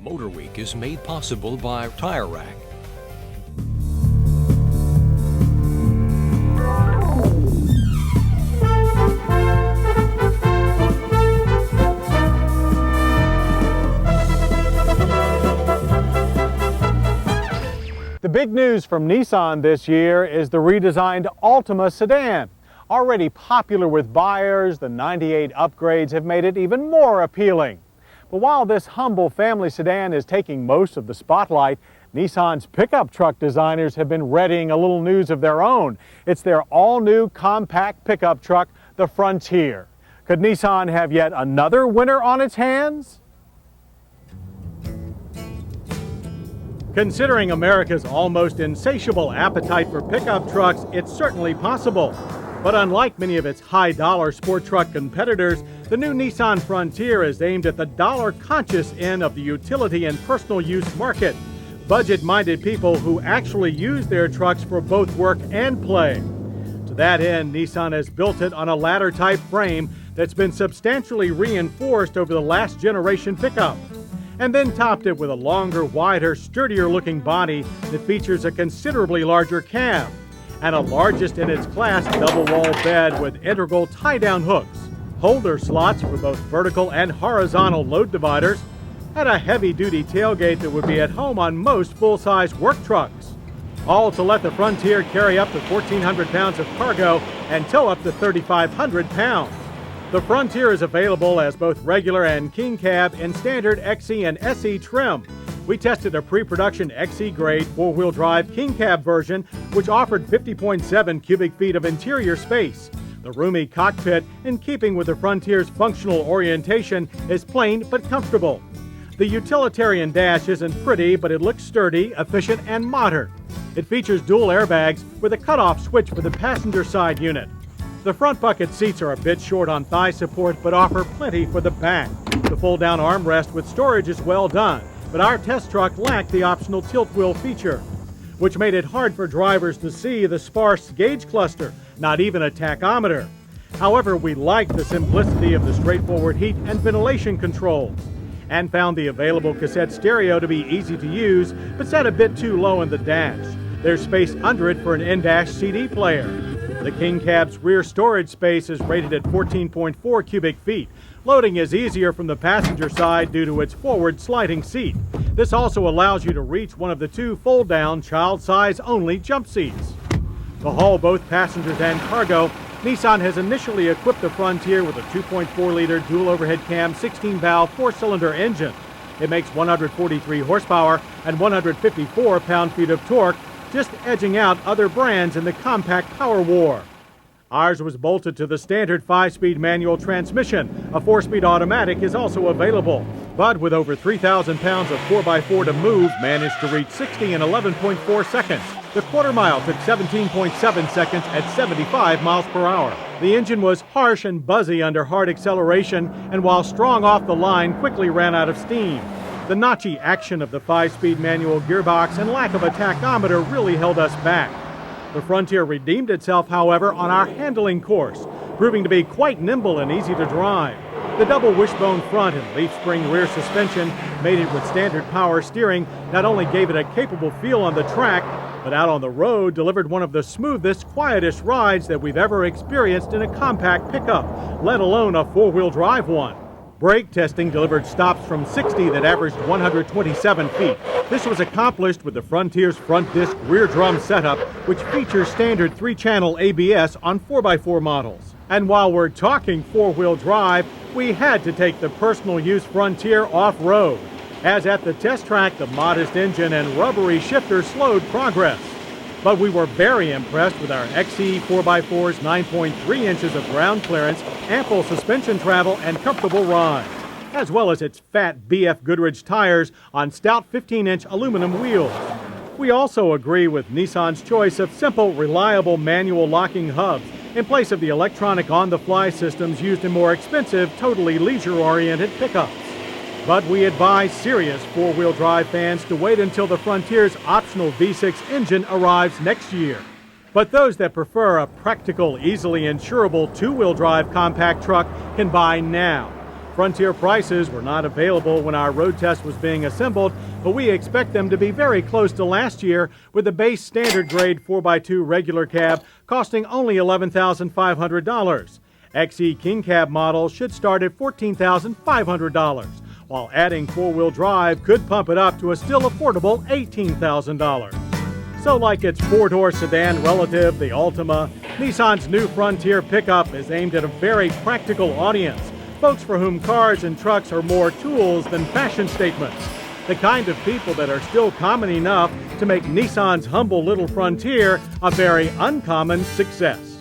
MotorWeek is made possible by Tire Rack. The big news from Nissan this year is the redesigned Altima sedan. Already popular with buyers, the 98 upgrades have made it even more appealing. But while this humble family sedan is taking most of the spotlight, Nissan's pickup truck designers have been readying a little news of their own. It's their all-new compact pickup truck, the Frontier. Could Nissan have yet another winner on its hands? Considering America's almost insatiable appetite for pickup trucks, it's certainly possible. But unlike many of its high-dollar sport truck competitors, the new Nissan Frontier is aimed at the dollar-conscious end of the utility and personal use market. Budget-minded people who actually use their trucks for both work and play. To that end, Nissan has built it on a ladder-type frame that's been substantially reinforced over the last generation pickup, and then topped it with a longer, wider, sturdier-looking body that features a considerably larger cab and a largest in its class double-wall bed with integral tie-down hooks, holder slots for both vertical and horizontal load dividers, and a heavy-duty tailgate that would be at home on most full-size work trucks. All to let the Frontier carry up to 1,400 pounds of cargo and tow up to 3,500 pounds. The Frontier is available as both regular and king cab in standard XE and SE trim. We tested a pre-production XE grade four-wheel drive king cab version, which offered 50.7 cubic feet of interior space. The roomy cockpit, in keeping with the Frontier's functional orientation, is plain but comfortable. The utilitarian dash isn't pretty, but it looks sturdy, efficient, and modern. It features dual airbags with a cutoff switch for the passenger side unit. The front bucket seats are a bit short on thigh support, but offer plenty for the back. The fold-down armrest with storage is well done, but our test truck lacked the optional tilt wheel feature, which made it hard for drivers to see the sparse gauge cluster, not even a tachometer. However, we liked the simplicity of the straightforward heat and ventilation controls, and found the available cassette stereo to be easy to use, but set a bit too low in the dash. There's space under it for an in-dash CD player. The king cab's rear storage space is rated at 14.4 cubic feet. Loading is easier from the passenger side due to its forward sliding seat. This also allows you to reach one of the two fold-down child-size only jump seats. To haul both passengers and cargo, Nissan has initially equipped the Frontier with a 2.4-liter dual overhead cam 16-valve four-cylinder engine. It makes 143 horsepower and 154 pound-feet of torque, just edging out other brands in the compact power war. Ours was bolted to the standard 5-speed manual transmission. A 4-speed automatic is also available, but with over 3,000 pounds of 4x4 to move, managed to reach 60 in 11.4 seconds. The quarter mile took 17.7 seconds at 75 miles per hour. The engine was harsh and buzzy under hard acceleration, and while strong off the line, quickly ran out of steam. The notchy action of the 5-speed manual gearbox and lack of a tachometer really held us back. The Frontier redeemed itself, however, on our handling course, proving to be quite nimble and easy to drive. The double wishbone front and leaf spring rear suspension, mated with standard power steering, not only gave it a capable feel on the track, but out on the road delivered one of the smoothest, quietest rides that we've ever experienced in a compact pickup, let alone a four-wheel drive one. Brake testing delivered stops from 60 that averaged 127 feet. This was accomplished with the Frontier's front disc rear drum setup, which features standard 3-channel ABS on 4x4 models. And while we're talking four-wheel drive, we had to take the personal use Frontier off-road, as at the test track the modest engine and rubbery shifter slowed progress. But we were very impressed with our XE 4x4's 9.3 inches of ground clearance, ample suspension travel, and comfortable ride, as well as its fat BF Goodrich tires on stout 15-inch aluminum wheels. We also agree with Nissan's choice of simple, reliable manual locking hubs in place of the electronic on-the-fly systems used in more expensive, totally leisure-oriented pickups. But we advise serious four-wheel drive fans to wait until the Frontier's optional V6 engine arrives next year. But those that prefer a practical, easily insurable two-wheel drive compact truck can buy now. Frontier prices were not available when our road test was being assembled, but we expect them to be very close to last year, with the base standard grade 4x2 regular cab costing only $11,500. XE King Cab models should start at $14,500, while adding four-wheel drive could pump it up to a still affordable $18,000. So like its four-door sedan relative, the Altima, Nissan's new Frontier pickup is aimed at a very practical audience, folks for whom cars and trucks are more tools than fashion statements, the kind of people that are still common enough to make Nissan's humble little Frontier a very uncommon success.